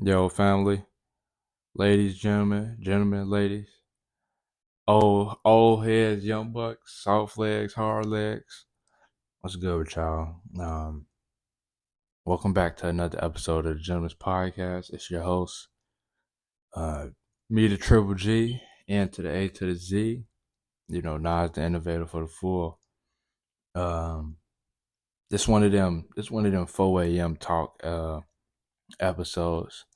Yo, family, ladies, gentlemen, ladies, old heads, young bucks, soft legs, hard legs. What's good with y'all? Welcome back to another episode of the Gentleman's Podcast. It's your host, uh, me, the Triple G, and to the A to the Z. You know, Nas, the innovator for the full. Um, this one of them. This one of them 4 a.m. talk episodes.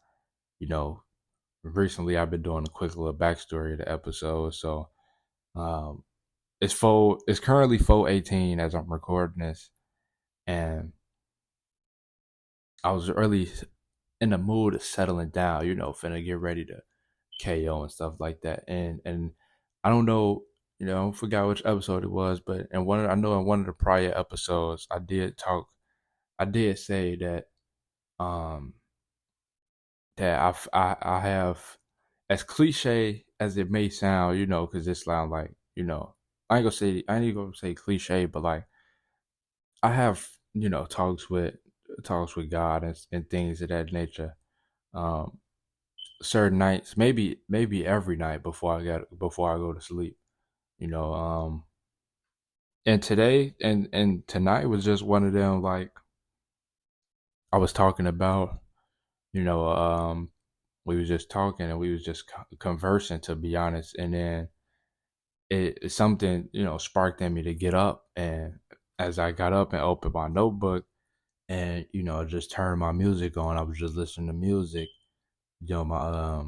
You know, recently I've been doing a quick little backstory of the episode, so. Um, it's currently 4:18 as I'm recording this, and I was really in the mood of settling down, finna get ready to KO and stuff like that. And I don't know, I forgot which episode it was, but I know in one of the prior episodes I did say um that I have, as cliche as it may sound, because it sounds like, I ain't gonna say cliche, but like I have, talks with God and things of that nature. Um, certain nights, maybe every night before I go to sleep. You know, and today and tonight was just one of them. Like I was talking about, you know, um, we was just talking and we was just conversing, to be honest. And then it something sparked in me to get up, and as I got up and opened my notebook and just turned my music on. I was just listening to music, my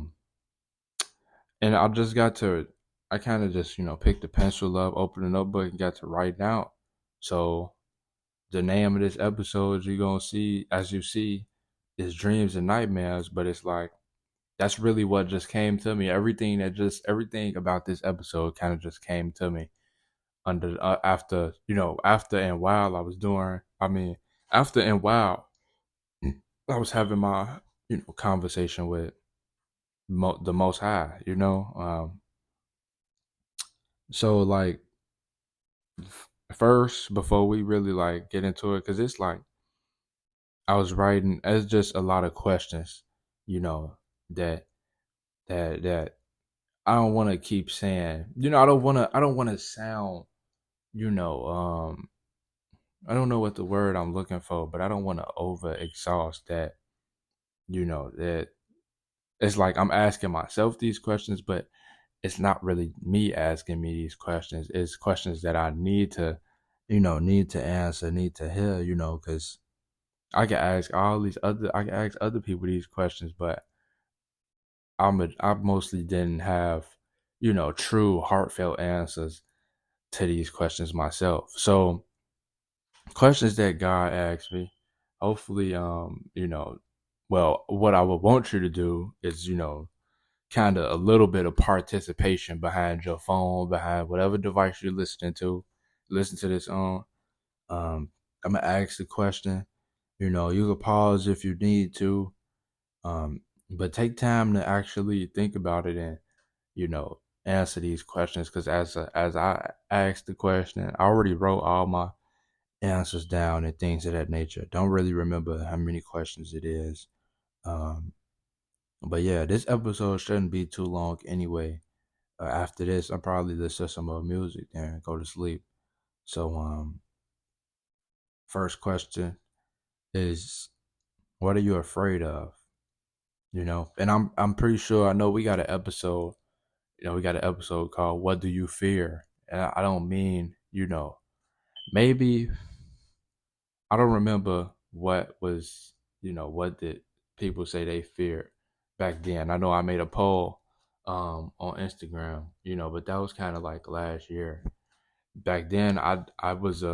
and I kind of just picked the pencil up, opened the notebook, and got to writing out. So the name of this episode you're gonna see, as you see, is dreams and nightmares. But it's like that's really what just came to me. Everything about this episode kind of just came to me after and while I was doing. I mean, after and while I was having my conversation with the Most High. So like first, before we really like get into it, because it's like I was writing, it's just a lot of questions, you know, that that I don't want to keep saying. I don't want to sound, you know, I don't know what the word I'm looking for, but I don't want to over exhaust that. That it's like I'm asking myself these questions, but it's not really me asking me these questions. It's questions that I need to answer, need to hear, because I can ask other people these questions, but I mostly didn't have, true heartfelt answers to these questions myself. So questions that God asked me, hopefully, well, what I would want you to do is, kind of a little bit of participation behind your phone, behind whatever device you're listening to. Listen to this on. Um, I'm gonna ask the question. You can pause if you need to, but take time to actually think about it and answer these questions. Because as I asked the question, I already wrote all my answers down and things of that nature. Don't really remember how many questions it is. Um, but yeah, this episode shouldn't be too long anyway. After this, I'll probably listen to some more music and go to sleep. So, first question is, what are you afraid of? And I'm pretty sure I know we got an episode. We got an episode called "What Do You Fear?" And I don't mean, maybe I don't remember what was, what did people say they feared back then. I know I made a poll on Instagram, but that was kind of like last year. Back then I was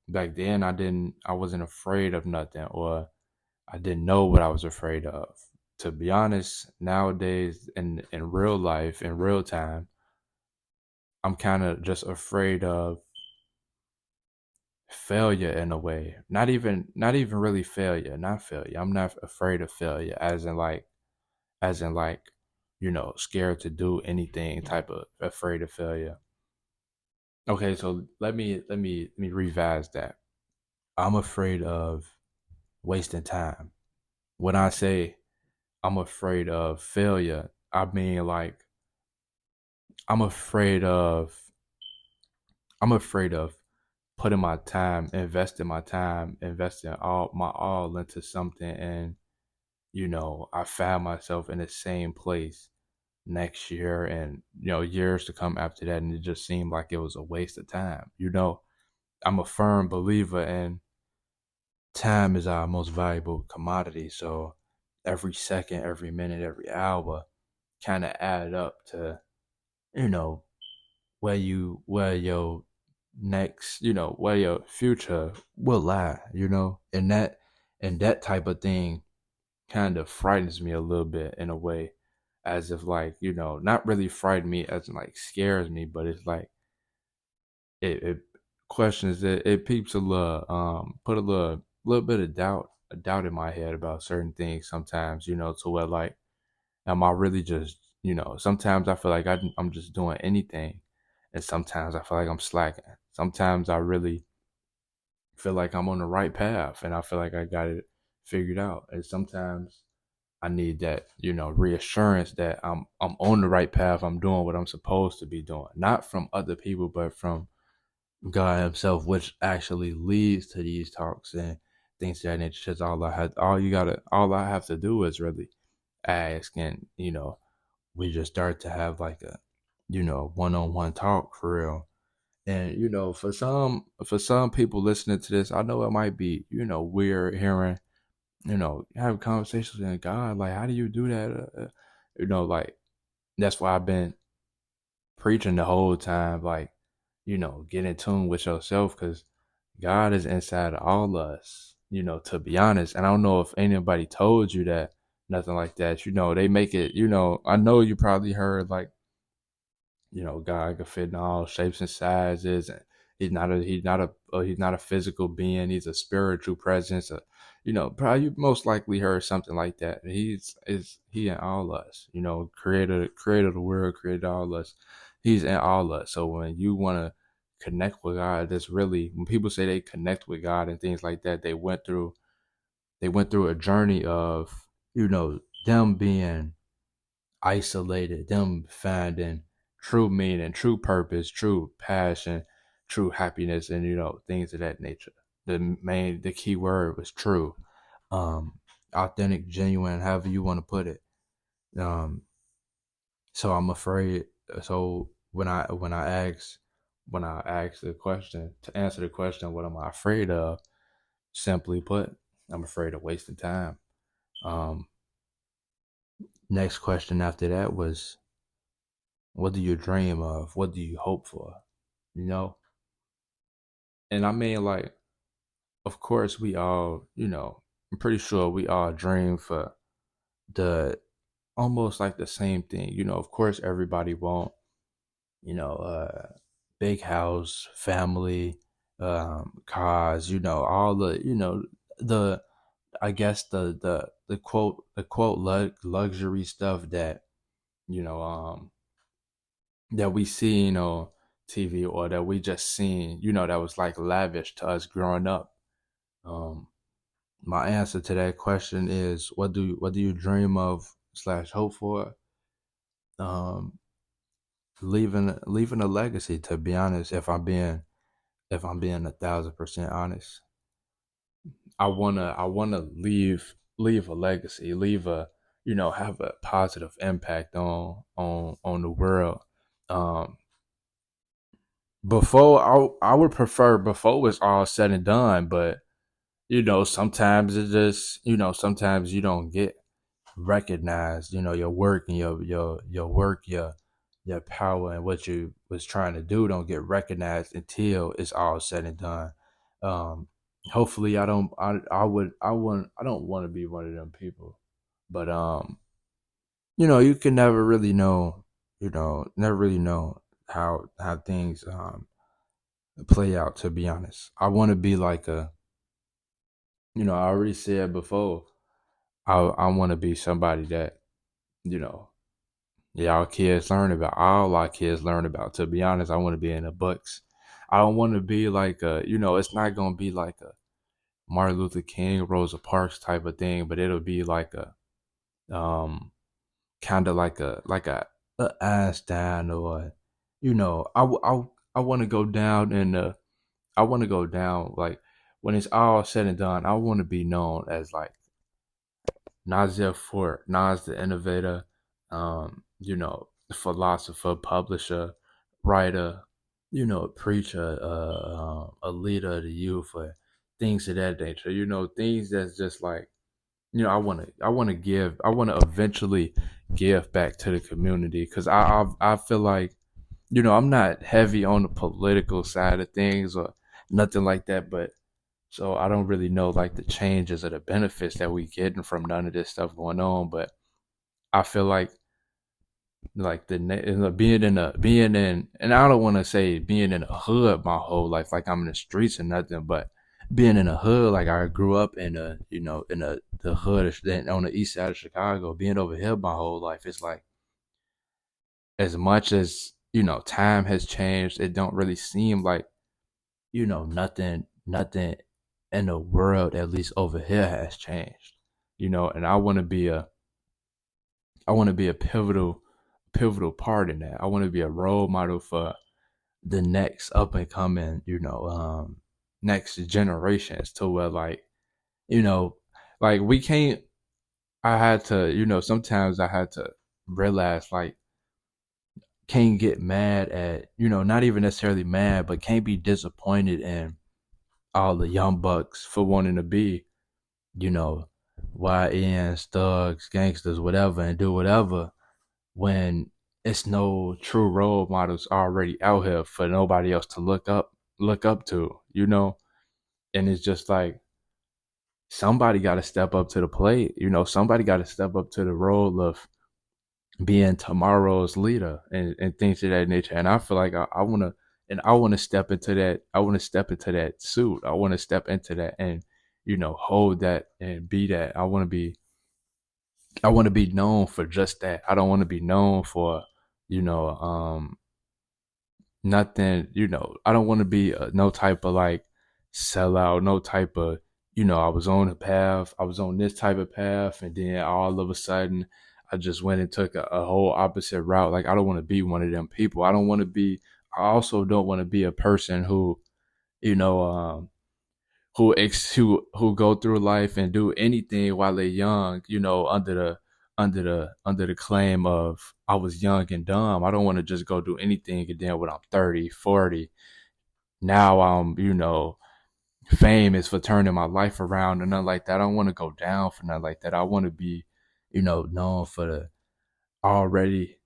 back then I wasn't afraid of nothing, or I didn't know what I was afraid of. To be honest, nowadays in real life, in real time, I'm kind of just afraid of failure in a way. Not even really failure, not failure. I'm not afraid of failure as in like, scared to do anything type of afraid of failure. Okay, so let me revise that. I'm afraid of wasting time. When I say I'm afraid of failure. I mean, like, I'm afraid of I'm afraid of putting my time, investing all my all into something, and I found myself in the same place next year, and years to come after that, and it just seemed like it was a waste of time. I'm a firm believer in time is our most valuable commodity. So every second, every minute, every hour kind of added up to, you know, where your next, where your future will lie, and that type of thing kind of frightens me a little bit in a way, as if like, not really frighten me as in like scares me, but it's like it questions it peeps a little put a little bit of doubt in my head about certain things sometimes, to where like, am I really just, sometimes I feel like I'm just doing anything, and sometimes I feel like I'm slacking. Sometimes I really feel like I'm on the right path and I feel like I got it figured out, and sometimes I need that, reassurance that I'm on the right path. I'm doing what I'm supposed to be doing, not from other people, but from God Himself, which actually leads to these talks and things of that nature. Just all I have to do is really ask, and we just start to have like a, one-on-one talk for real. And for some people listening to this, I know it might be, weird hearing, have conversations with God. Like, how do you do that? Like, that's why I've been preaching the whole time. Like, get in tune with yourself, because God is inside of all of us. To be honest, and I don't know if anybody told you that, nothing like that. They make it. I know you probably heard like, God can fit in all shapes and sizes, and he's not a physical being. He's a spiritual presence. Probably you most likely heard something like that. He in all us. Creator of the world, created all of us. He's in all us. So when you want to connect with God, that's really, when people say they connect with God and things like that, they went through a journey of, them being isolated, them finding true meaning, true purpose, true passion, true happiness, and things of that nature. The key word was true, um, authentic, genuine, however you want to put it. Um, so I'm afraid. So when I ask the question, to answer the question, what am I afraid of? Simply put, I'm afraid of wasting time. Um, Next question after that was, what do you dream of? What do you hope for? You know? And I mean, like, of course, I'm pretty sure we all dream for the almost like the same thing. Of course, everybody want, you know, uh, big house, family, cars, all the, I guess the quote luxury stuff that, you know, um, that we seen on TV, or that we just seen, that was like lavish to us growing up. Um, my answer to that question is, what do you dream of slash hope for? Um, leaving a legacy. To be honest, if I'm being 1,000% honest, I wanna leave a legacy, leave a, have a positive impact on the world. Um, before, I would prefer before it's all said and done, but sometimes it just, sometimes you don't get recognized, your work and your power and what you was trying to do don't get recognized until it's all said and done. um Hopefully, I don't want to be one of them people, but you can never really know, never really know how things play out. To be honest, I want to be like a, I already said before, I want to be somebody that, you know y'all kids learn about, all our kids learn about. To be honest, I want to be in the books. I don't want to be like it's not gonna be like a Martin Luther King, Rosa Parks type of thing, but it'll be like a, um kind of like a Einstein, or I want to go down in the I want to go down, like, when it's all said and done, I want to be known as like Nasir Fort, Nas the innovator, philosopher, publisher, writer, preacher, a leader of the youth, or things of that nature. Things that's just like, I want to eventually give back to the community, because I feel like, I'm not heavy on the political side of things or nothing like that, but so I don't really know like the changes or the benefits that we getting from none of this stuff going on. But I feel like being in, and I don't want to say being in a hood my whole life, like I'm in the streets or nothing, but being in a hood, like I grew up in the hood on the east side of Chicago. Being over here my whole life, it's like, as much as time has changed, it don't really seem like nothing in the world, at least over here, has changed. And I want to be a pivotal part in that. I want to be a role model for the next up and coming, next generations, to where, like, you know, like, we can't. I had to, sometimes I had to realize, like, can't get mad at, not even necessarily mad, but can't be disappointed in all the young bucks for wanting to be, you know, YNs, thugs, gangsters, whatever, and do whatever, when it's no true role models already out here for nobody else to look up to. And it's just like, somebody got to step up to the plate. Somebody got to step up to the role of being tomorrow's leader, and things of that nature. And I feel like I want to, and I want to step into that. I want to step into that suit. I want to step into that, and hold that and be that. I want to be known for just that. I don't want to be known for, you know, nothing. I don't want to be no type of like sellout, no type of, I was on a path, I was on this type of path, and then all of a sudden I just went and took a whole opposite route. Like, I don't want to be one of them people. I also don't want to be a person who, you know, who go through life and do anything while they're young, under the claim of, I was young and dumb. I don't want to just go do anything, and then when I'm 30, 40, now I'm, famous for turning my life around and nothing like that. I don't want to go down for nothing like that. I want to be, known for the already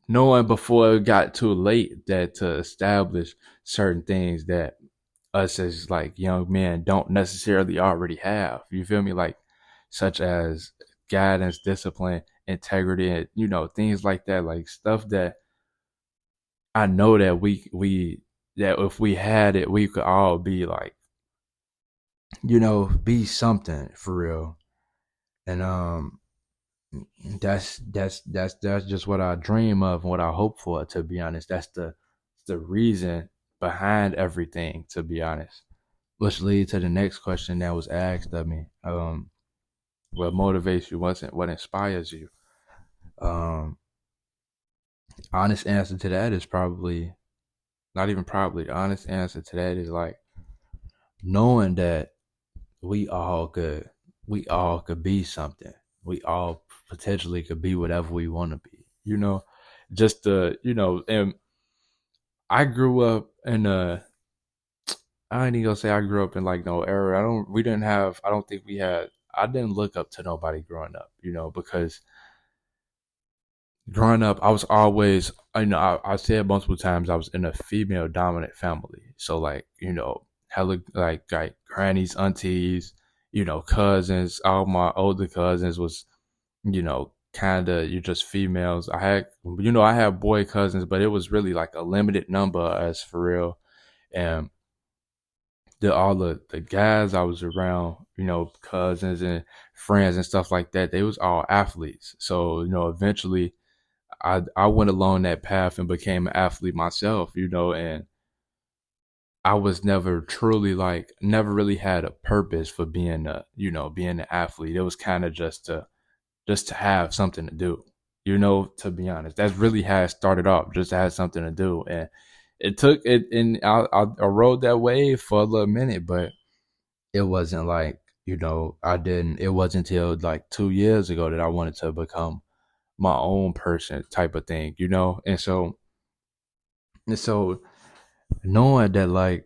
knowing before it got too late, that to establish certain things that us as like young men don't necessarily already have. You feel me? Like, such as guidance, discipline, integrity, and things like that. Like, stuff that I know that that if we had it, we could all be like, be something for real. And that's just what I dream of and what I hope for, to be honest. That's the reason behind everything, to be honest. Which leads to the next question that was asked of me. What motivates you? What inspires you? Um, Honest answer to that is probably, not even probably. The honest answer to that is like, knowing that we all could be something. We all potentially could be whatever we want to be. Just and I grew up in a. I ain't even gonna say I grew up in like no era. We didn't have. I don't think we had. I didn't look up to nobody growing up. Because growing up, I was always. I said multiple times, I was in a female dominant family. So, like, hella like grannies, aunties, cousins. All my older cousins was, kind of, you just females. I had boy cousins, but it was really like a limited number, as for real. And all the guys I was around, cousins and friends and stuff like that, they was all athletes. So, eventually I went along that path and became an athlete myself, and I was never truly, like, never really had a purpose for being an athlete. It was kind of just to just to have something to do. To be honest, that's really how it started off, just to have something to do. And it took it, and I rode that wave for a little minute, but it wasn't like, I didn't, it wasn't until like 2 years ago that I wanted to become my own person type of thing, and so knowing that, like,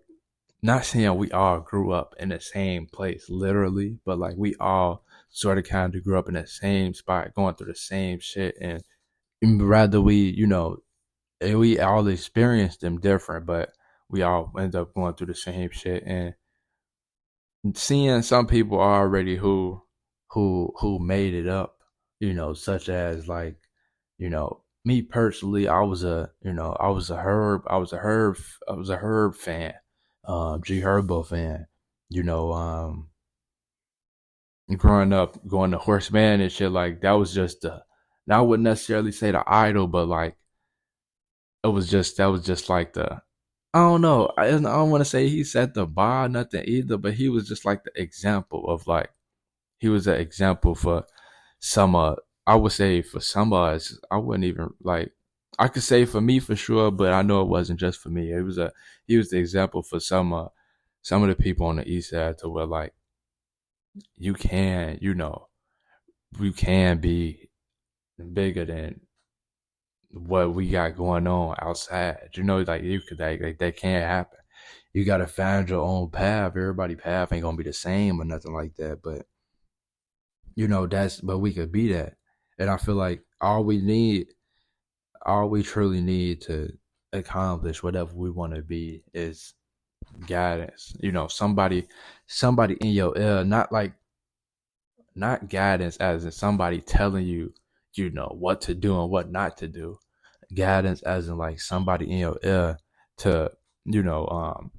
not saying we all grew up in the same place literally, but like we all sort of kind of grew up in the same spot, going through the same shit, and rather we all experienced them different, but we all end up going through the same shit. And seeing some people already who made it up, such as, like, me personally, I was a Herb fan, G Herbo fan, you know, growing up going to Horseman and shit. Like, that was just now I wouldn't necessarily say the idol, but like that was just like the, I don't know. I don't want to say he set the bar, nothing either, but he was just like the example of, like, he was an example for some. I would say for some of us, I wouldn't even like. I could say for me for sure, but I know it wasn't just for me. He was the example for some of the people on the east side, to where, like, you can, you can be bigger than what we got going on outside. Like, you could, like that can't happen. You gotta find your own path. Everybody's path ain't gonna be the same or nothing like that. But but we could be that. And I feel like all we truly need to accomplish whatever we want to be is guidance. Somebody in your ear, not guidance as in somebody telling you, what to do and what not to do. Guidance as in, like, somebody in your ear to, you know,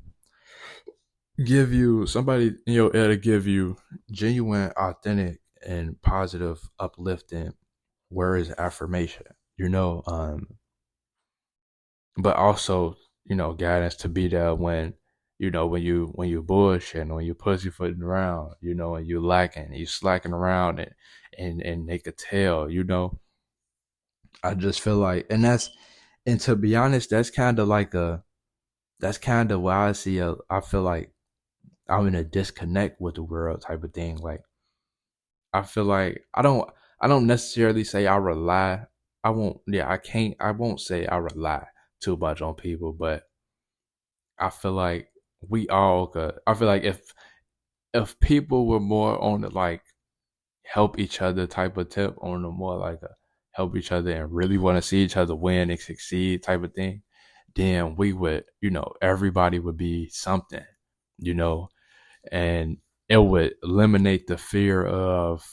give you somebody in your ear to give you genuine, authentic, and positive, uplifting words of affirmation. You know, but also, guidance to be there when, when you bullshitting, when you pussyfooting around, and you lacking, you slacking around, and they could tell. I just feel like, and to be honest, that's kind of why I feel like I'm in a disconnect with the world type of thing. Like, I feel like I don't necessarily say I rely. I won't. Yeah, I won't say I rely too much on people, but I feel like we all could. I feel like if people were more on the, like, help each other type of tip, on the more like a help each other and really want to see each other win and succeed type of thing, then we would, everybody would be something, you know, and it would eliminate the fear of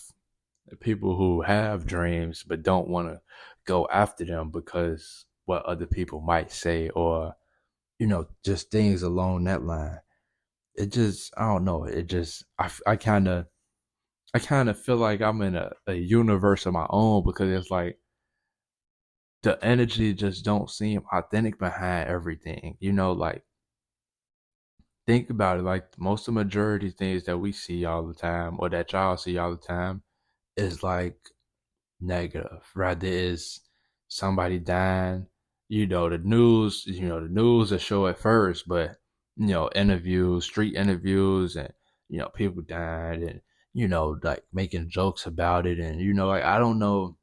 people who have dreams but don't want to go after them because what other people might say, or, just things along that line. It just, I don't know. It just, I kind of feel like I'm in a universe of my own, because it's like the energy just don't seem authentic behind everything. Like, think about it. Like, most of the majority things that we see all the time, or that y'all see all the time, is like negative. Rather is somebody dying. The news will show it first, but interviews, street interviews, and people dying, and like making jokes about it, and like, I don't know.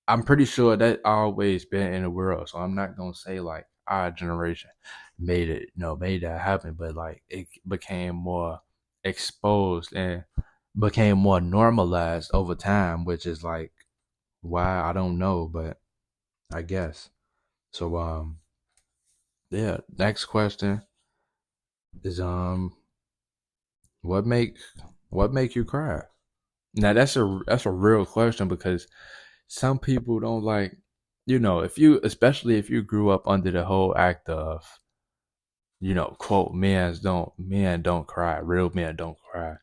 I'm pretty sure that always been in the world, so I'm not gonna say like our generation made that happen, but like it became more exposed and became more normalized over time, which is like why, I don't know, but I guess. So, yeah. Next question is, what make what make you cry? Now that's a real question, because some people don't like, if you, especially if you grew up under the whole act of, quote, men don't cry, real men don't cry,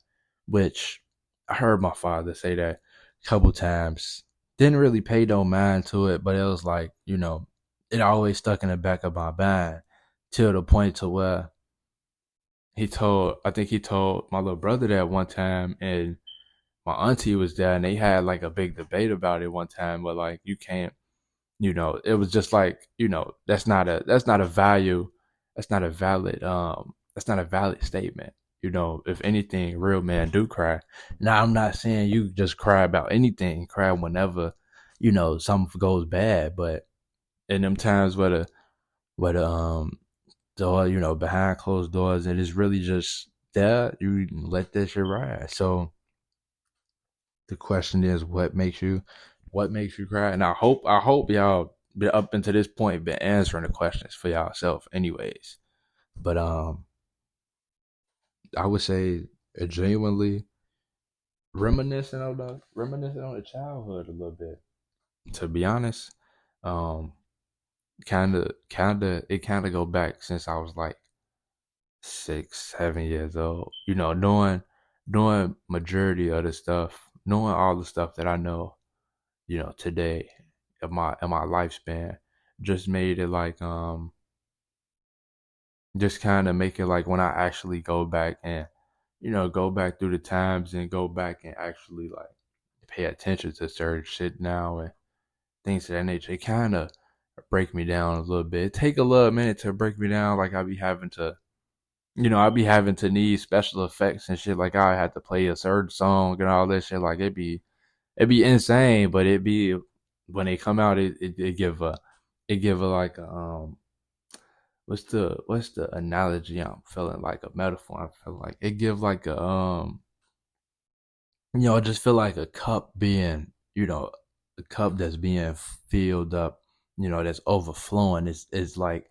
which I heard my father say that a couple times. Didn't really pay no mind to it, but it was like, it always stuck in the back of my mind, till the point to where I think he told my little brother that one time, and my auntie was there and they had like a big debate about it one time, but like you can't, it was just like, that's not a value, that's not a valid statement. If anything, real men do cry. Now I'm not saying you just cry about anything, cry whenever, something goes bad, but in them times where the door, behind closed doors, and it's really just there, you let that shit ride. So the question is, what makes you cry? And I hope y'all been up until this point been answering the questions for y'allself, anyways. But I would say genuinely reminiscing on the childhood a little bit. To be honest, um, it kind of go back since I was like 6, 7 years old. Knowing majority of the stuff, knowing all the stuff that I know, today of my lifespan, just made it like just kind of make it like when I actually go back and go back through the times and go back and actually like pay attention to certain shit now and things of that nature. It kind of break me down a little bit. It take a little minute to break me down. Like I be having to need special effects and shit. Like I had to play a certain song and all that shit. Like it'd be insane, but it'd be when they come out, it give a like a what's the analogy I'm feeling, like a metaphor I feel like it give like a I just feel like a cup being, a cup that's being filled up, that's overflowing. It's like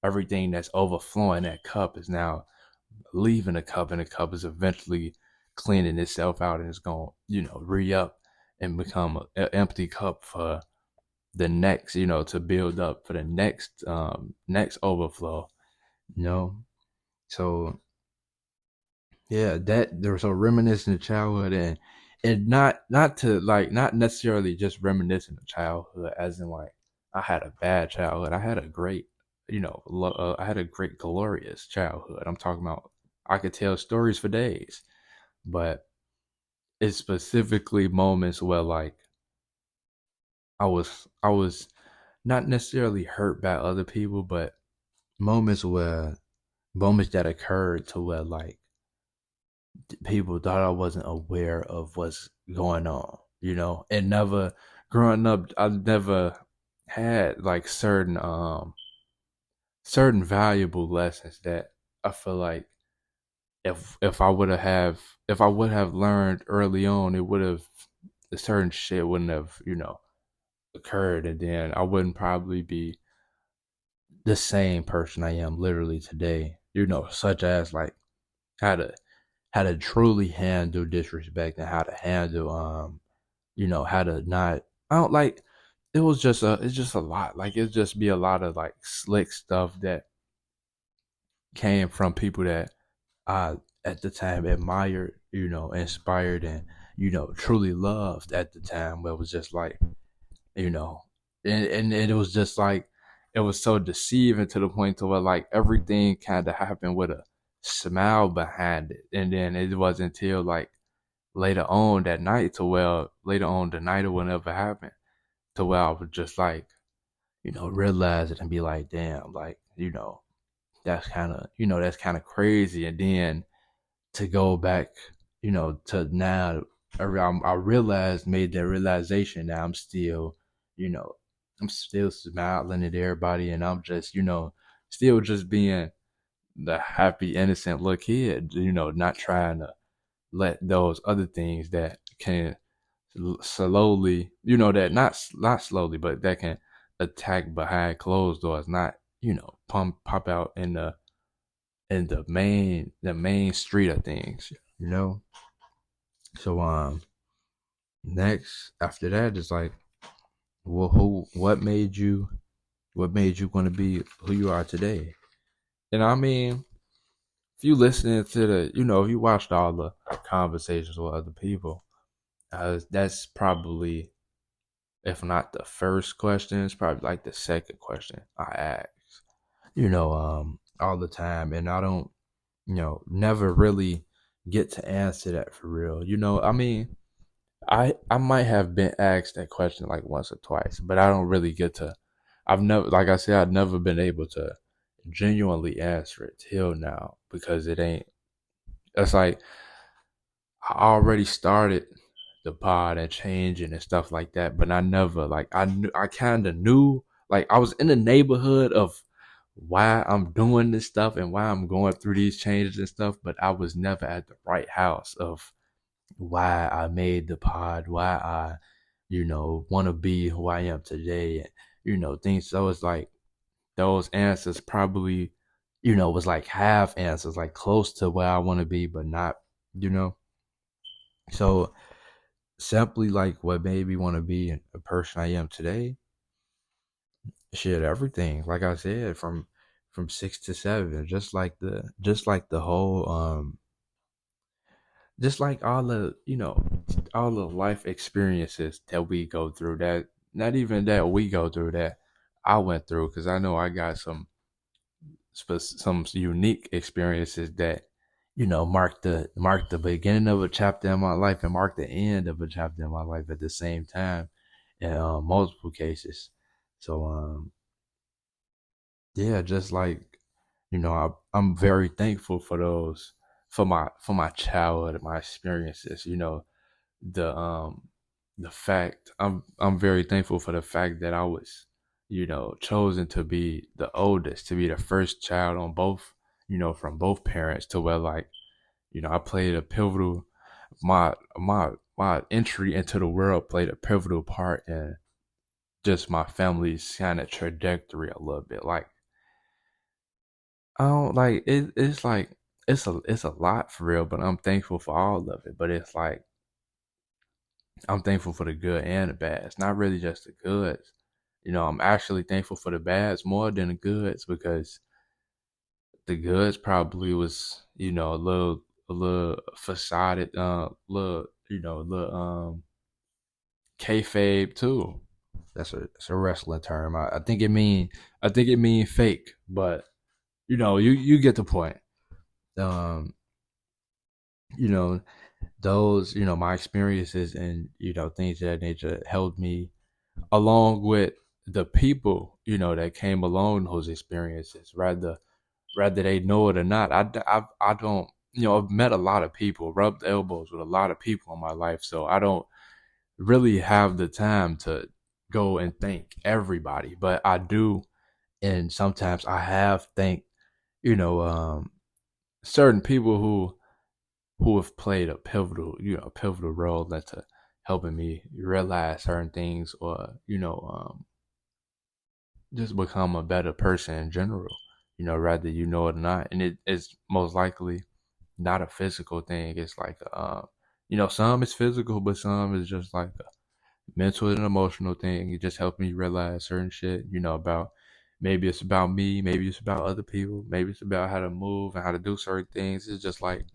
everything that's overflowing that cup is now leaving the cup, and the cup is eventually cleaning itself out, and it's going to, re-up and become an empty cup for the next, to build up for the next overflow, you know. So yeah, that there was so reminiscing of childhood, and not necessarily just reminiscing of childhood as in like I had a bad childhood. I had a great, I had a great glorious childhood. I'm talking about I could tell stories for days, but it's specifically moments where like I was not necessarily hurt by other people, but moments where moments that occurred to where like people thought I wasn't aware of what's going on, and never growing up, I never had like certain valuable lessons that I feel like if I would have learned early on, it would have a certain shit wouldn't have, occurred, and then I wouldn't probably be the same person I am literally today, such as like how to how to truly handle disrespect and how to handle how to not I don't like it's just a lot. Like it just be a lot of like slick stuff that came from people that I at the time admired, inspired, and truly loved at the time. But it was just like, you know, and it was just like it was so deceiving to the point to where like everything kind of happened with a smile behind it, and then it wasn't until like later on the night or whatever happened to where I would just like realize it and be like, damn, like that's kind of crazy, and then to go back, to now, I realized, made that realization that you know, I'm still smiling at everybody, and I'm just, still just being the happy, innocent little kid, not trying to let those other things that can slowly, that not slowly, but that can attack behind closed doors, not, pop out in the main street of things, you know. So next after that is like, well, what made you going to be who you are today? And I mean, if you listening to if you watched all the conversations with other people, that's probably, if not the first question, it's probably like the second question I ask, all the time, and I don't, never really get to answer that for real. I mean, I might have been asked that question like once or twice, but I don't really get to. I've never, like I said, I've never been able to genuinely answer it till now because it ain't. It's like I already started the pod and changing and stuff like that, but I never like I knew I kind of knew like I was in the neighborhood of why I'm doing this stuff and why I'm going through these changes and stuff, but I was never at the right house of why I made the pod, why I, want to be who I am today, and things. So it's like those answers probably, was like half answers, like close to where I want to be, but not, you know. So simply like what made me want to be a person I am today, shit, everything. Like I said, from 6 to 7, just like the whole just like all the all the life experiences that we go through, that not even that we go through, that I went through, because I know I got some unique experiences that mark the beginning of a chapter in my life and mark the end of a chapter in my life at the same time in multiple cases. So yeah, just like I'm very thankful for those, for my childhood, my experiences. The fact I'm very thankful for the fact that I was chosen to be the oldest, to be the first child on both, from both parents, to where like I played a pivotal, my entry into the world played a pivotal part in just my family's kind of trajectory a little bit. Like I don't like it. It's like it's a lot for real, but I'm thankful for all of it. But it's like I'm thankful for the good and the bad. It's not really just the goods. I'm actually thankful for the bads more than the goods, because the goods probably was, a little facade, little, little kayfabe too. That's a wrestling term. I think it mean fake, but you get the point. Um, you know, those, my experiences and things of that nature helped me, along with the people that came along those experiences, rather they know it or not. I don't, I've met a lot of people, rubbed elbows with a lot of people in my life, so I don't really have the time to go and thank everybody, but I do. And sometimes I have thanked you know certain people who have played a pivotal role into helping me realize certain things, or just become a better person in general, rather you know it or not. And it's most likely not a physical thing. It's like some is physical, but some is just like a mental and emotional thing. It just helped me realize certain shit, about, maybe it's about me, maybe it's about other people, maybe it's about how to move and how to do certain things. It's just like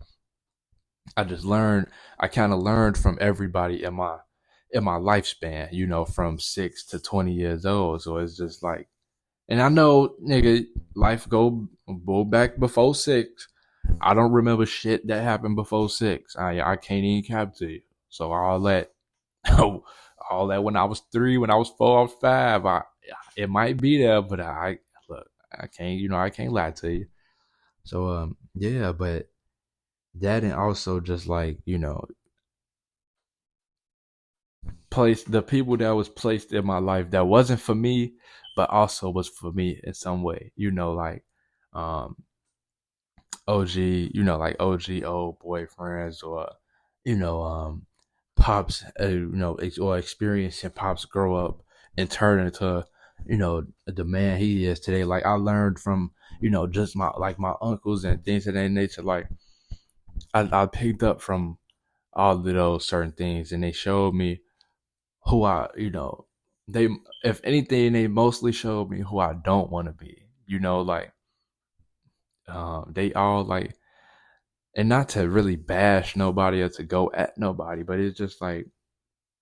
I just learned. I kind of learned from everybody in my lifespan, from 6 to 20 years old. So it's just like, and I know, nigga, life go back before 6. I don't remember shit that happened before 6. I can't even cap to you. So all that, all that when I was 3, when I was 4, I was 5. It might be there, but I look, I can't, I can't lie to you. So yeah, but that, and also just like place the people that was placed in my life that wasn't for me, but also was for me in some way. Like um OG, like OG old boyfriends, or pops, or experiencing pops grow up and turn into the man he is today. Like I learned from just my uncles and things of that nature. Like I picked up from all of those certain things, and they showed me who they, if anything, they mostly showed me who I don't want to be. Like they all like, and not to really bash nobody or to go at nobody, but it's just like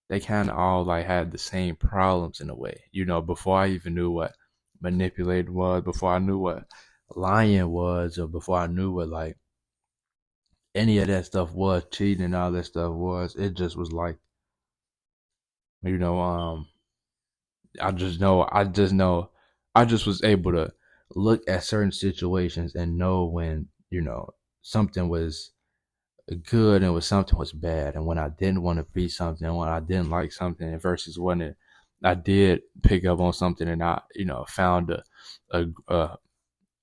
they kind of all like had the same problems in a way. Before I even knew what manipulating was, before I knew what lying was, or before I knew what like any of that stuff was, cheating and all that stuff was, it just was like You know, I just was able to look at certain situations and know when, something was good and when something was bad, and when I didn't want to be something, and when I didn't like something, versus when I did pick up on something and I, found a, a,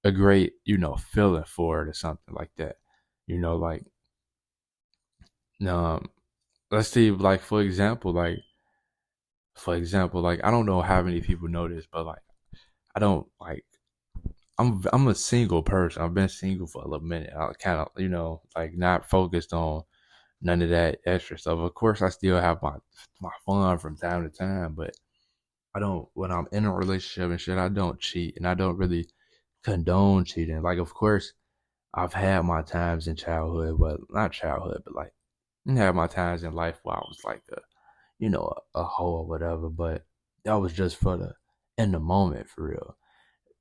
a great, feeling for it or something like that. Like, um, let's see, like, like, I don't know how many people know this, but like, I don't like, I'm a single person. I've been single for a little minute. I kind of, like, not focused on none of that extra stuff. Of course, I still have my fun from time to time, but I don't. When I'm in a relationship and shit, I don't cheat, and I don't really condone cheating. Like, of course, I've had my times in childhood, but not childhood, but like, I had my times in life where I was like a hoe or whatever. But that was just for the in the moment, for real.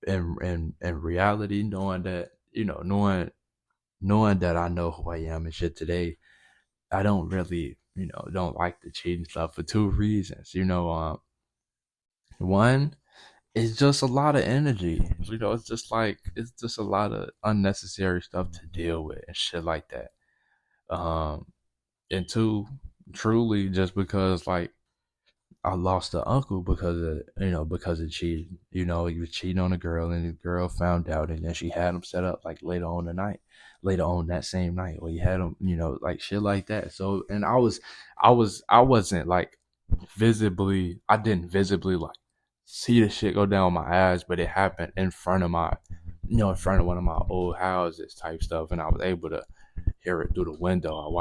And reality, knowing that, knowing that I know who I am and shit today, I don't really, don't like the cheating stuff for two reasons. One, it's just a lot of energy. It's just a lot of unnecessary stuff to deal with and shit like that. Um, and two, truly just because, like, I lost an uncle because of cheating. He was cheating on a girl, and the girl found out, and then she had him set up, like, later on that same night, where he had him, like, shit like that. So, and I wasn't like I didn't visibly, like, see the shit go down my eyes, but it happened in front of in front of one of my old houses type stuff, and I was able to hear it through the window.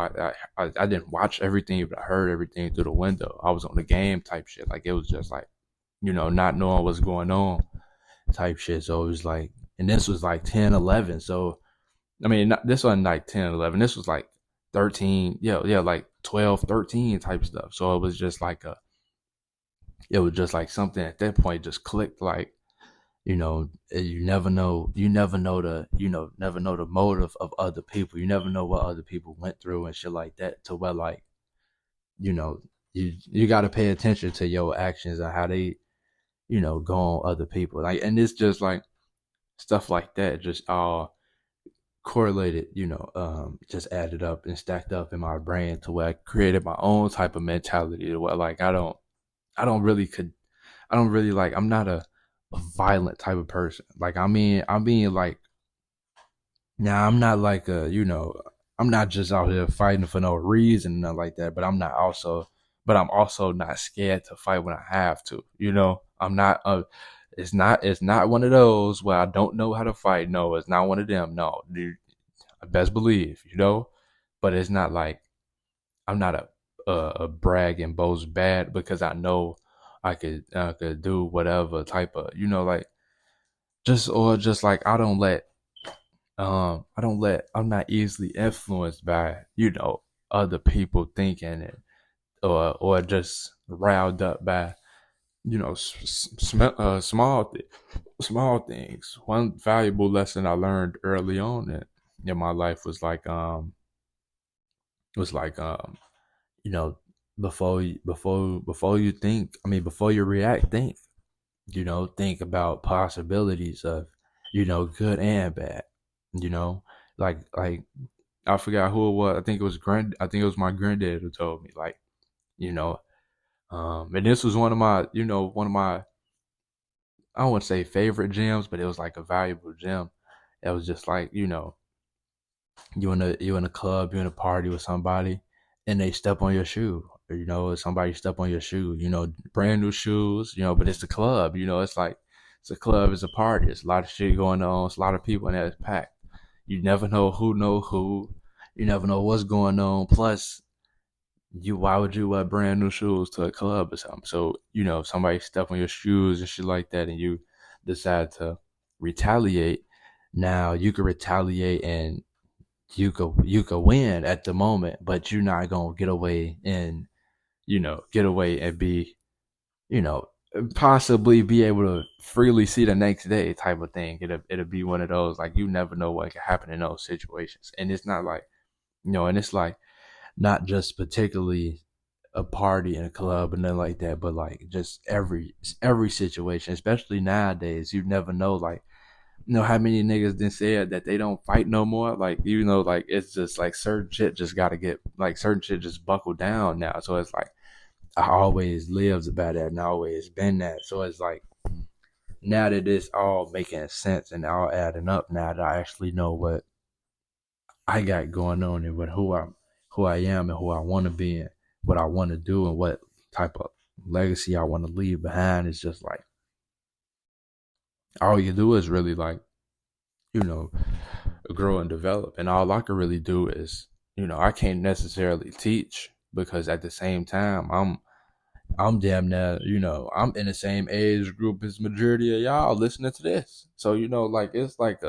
I didn't watch everything, but I heard everything through the window. I was on the game type shit. Like, it was just like, not knowing what's going on type shit. So it was like, and this was like 10, 11. So, I mean, this wasn't like 10, 11. This was like 13. Yeah, yeah, like 12, 13 type stuff. So it was just like something at that point just clicked. Like, you never know the motive of other people. You never know what other people went through and shit like that, to where, like, you know you got to pay attention to your actions and how they, go on other people, like, and it's just like stuff like that just all correlated, just added up and stacked up in my brain, to where I created my own type of mentality, to where, like, I don't really could I don't really like I'm not a violent type of person. Like, I mean, like, now, I'm not like I'm not just out here fighting for no reason and nothing like that. But I'm also not scared to fight when I have to. I'm not. It's not one of those where I don't know how to fight. No, it's not one of them. No, dude, I best believe. But it's not like I'm not a brag and boast bad, because I know I could do whatever type of, like, just like, I'm not easily influenced by, other people thinking, or just riled up by, small things. One valuable lesson I learned early on in my life was like, you know, before you think, I mean, before you react, think. Think about possibilities of, good and bad. You know, like, I forgot who it was. I think it was my granddad who told me, like, you know, and this was one of my, I don't want to say favorite gems, but it was like a valuable gem. It was just like, you in a club, you in a party with somebody, and they step on your shoe. Or, somebody step on your shoe. Brand new shoes. But it's a club. It's like, it's a club, it's a party. It's a lot of shit going on. It's a lot of people in there. It's packed. You never know who. You never know what's going on. Plus, why would you wear brand new shoes to a club or something? So, if somebody step on your shoes and shit like that, and you decide to retaliate, now you could retaliate, and you could win at the moment, but you're not gonna get away and be, you know possibly be able to freely see the next day type of thing. It'll be one of those, like, you never know what can happen in those situations. And it's not like, and it's like, not just particularly a party in a club and nothing like that, but like just every situation, especially nowadays, you never know. Like, how many niggas then said that they don't fight no more. Like, like it's just like certain shit just gotta get like certain shit just buckle down now. So it's like I always lived about that and I always been that. So it's like now that it's all making sense and all adding up, now that I actually know what I got going on and what who I am and who I want to be and what I want to do and what type of legacy I want to leave behind. It's just like all you do is really like, you know, grow and develop. And all I can really do is, I can't necessarily teach because at the same time I'm damn near, I'm in the same age group as majority of y'all listening to this. So, like it's like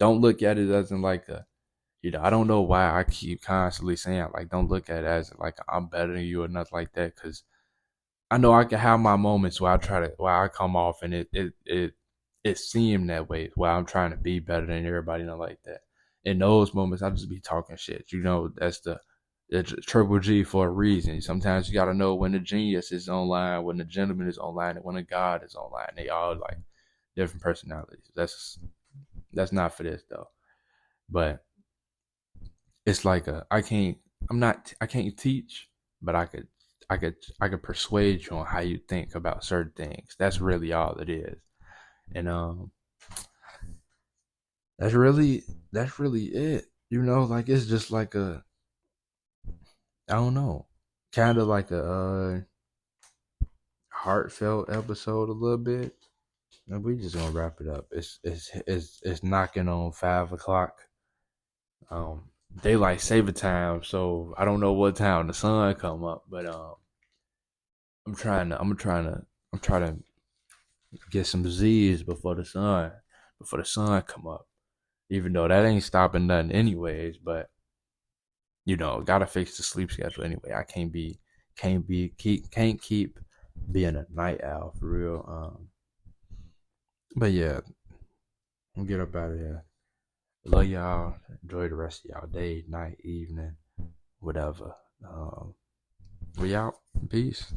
don't look at it as in like I don't know why I keep constantly saying like don't look at it as like I'm better than you or nothing like that, because I know I can have my moments where I come off and it seemed that way where I'm trying to be better than everybody, not like that. In those moments, I just be talking shit. That's the triple G for a reason. Sometimes you gotta know when the genius is online, when the gentleman is online, and when the God is online. They all like different personalities. That's not for this though. But it's like I can't teach, but I could persuade you on how you think about certain things. That's really all it is. And that's really it. Like it's just like I don't know, kind of like a heartfelt episode a little bit. And we just gonna wrap it up. It's knocking on 5 o'clock. Daylight saving time, so I don't know what time the sun come up, but I'm trying to get some Z's before the sun come up. Even though that ain't stopping nothing anyways, but gotta fix the sleep schedule anyway. I can't keep being a night owl for real. But yeah, I'm get up out of here. Love y'all. Enjoy the rest of y'all day, night, evening, whatever. We out. Peace.